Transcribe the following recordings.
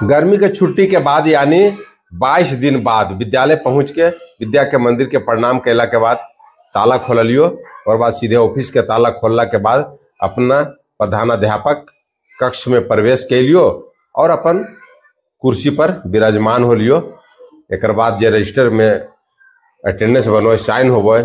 गर्मी के छुट्टी के बाद यानी 22 दिन बाद विद्यालय पहुंच के विद्या के मंदिर के प्रणाम कैला के बाद ताला खोलियो और बाद सीधे ऑफिस के ताला खोलला के बाद अपना प्रधानाध्यापक कक्ष में प्रवेश कैलियो और अपन कुर्सी पर विराजमान हो लियो। एक बाद जे रजिस्टर में अटेंडेंस बनो साइन होबो,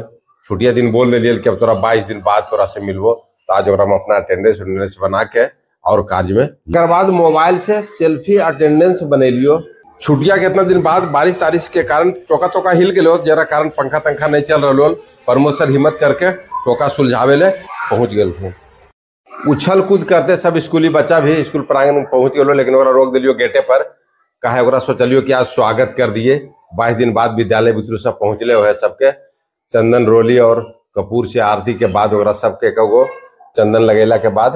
छुट्टिया दिन बोल दिलिए कि अब तोरा 22 दिन बाद तोरा से मिलबो, तो आज हम अपना अटेंडेंस बना के और कार्य में। एक बाद मोबाइल से सेल्फी अटेंडेंस बने लियो। छुट्टिया कितना दिन बाद 22 तारीख के कारण टोका हिल गए, जरा कारण पंखा तंखा नहीं चल रहा। प्रमोद सर हिम्मत करके टोका सुलझावे ले पहुंच गए। उछल कूद करते सब स्कूली बच्चा भी स्कूल प्रांगण में पहुंच गए, लेकिन ओकरा रोक दिलियो गेटे पर। कहे ओकरा सोचलियो कि आज स्वागत कर दिए। 22 दिन बाद विद्यालय बुतरू सब पहुंचले हुए, सबके चंदन रोली और कपूर से आरती के बाद ओकरा सबके गो चंदन लगेला के बाद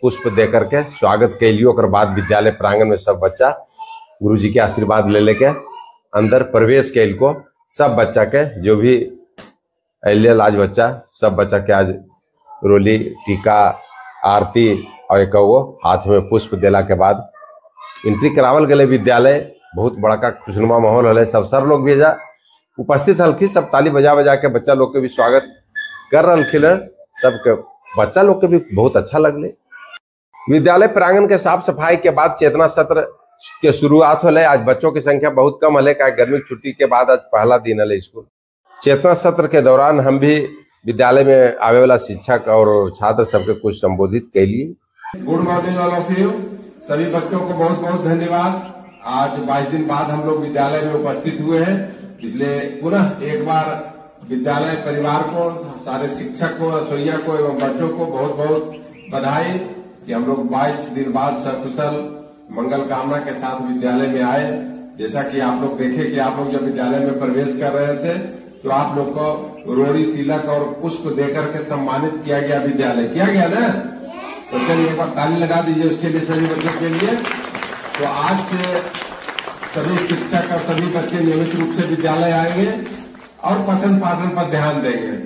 पुष्प दे करके स्वागत कैलियो। ओकर बाद विद्यालय प्रांगण में सब बच्चा गुरुजी के आशीर्वाद ले लेके अंदर प्रवेश कैल को। सब बच्चा के जो भी अल आज बच्चा सब बच्चा के आज रोली टीका आरती और एक हाथ में पुष्प देला के बाद एंट्री करावल गए विद्यालय। बहुत बड़ा का खुशनुमा माहौल है। सब सर लोग भी जा उपस्थित हल्की, सब ताली बजा बजा के बच्चा लोग के भी स्वागत कर रखिन। सबके बच्चा लोग के भी बहुत अच्छा लगले। विद्यालय प्रांगण के साफ सफाई के बाद चेतना सत्र के शुरुआत होले। आज बच्चों की संख्या बहुत कम है, गर्मी की छुट्टी के बाद आज पहला दिन है स्कूल। चेतना सत्र के दौरान हम भी विद्यालय में आवे वाला शिक्षक और छात्र सबके कुछ संबोधित के लिए। Good morning all of you. सभी बच्चों को बहुत बहुत धन्यवाद। आज 22 दिन बाद हम लोग विद्यालय में उपस्थित हुए हैं, इसलिए पुनः एक बार विद्यालय परिवार को, सारे शिक्षक को, रसोइया को एवं बच्चों को बहुत बहुत बधाई कि हम लोग 22 दिन बाद सकुशल मंगल कामना के साथ विद्यालय में आए। जैसा कि आप लोग देखे कि आप लोग जब विद्यालय में प्रवेश कर रहे थे तो आप लोग को रोड़ी तिलक और पुष्प देकर के सम्मानित किया गया। विद्यालय किया गया ना, तो चलिए एक बार ताली लगा दीजिए उसके लिए, सभी बच्चों के लिए। तो आज से सभी शिक्षक और सभी बच्चे नियमित रूप से विद्यालय आएंगे और पठन पाठन पर ध्यान देंगे।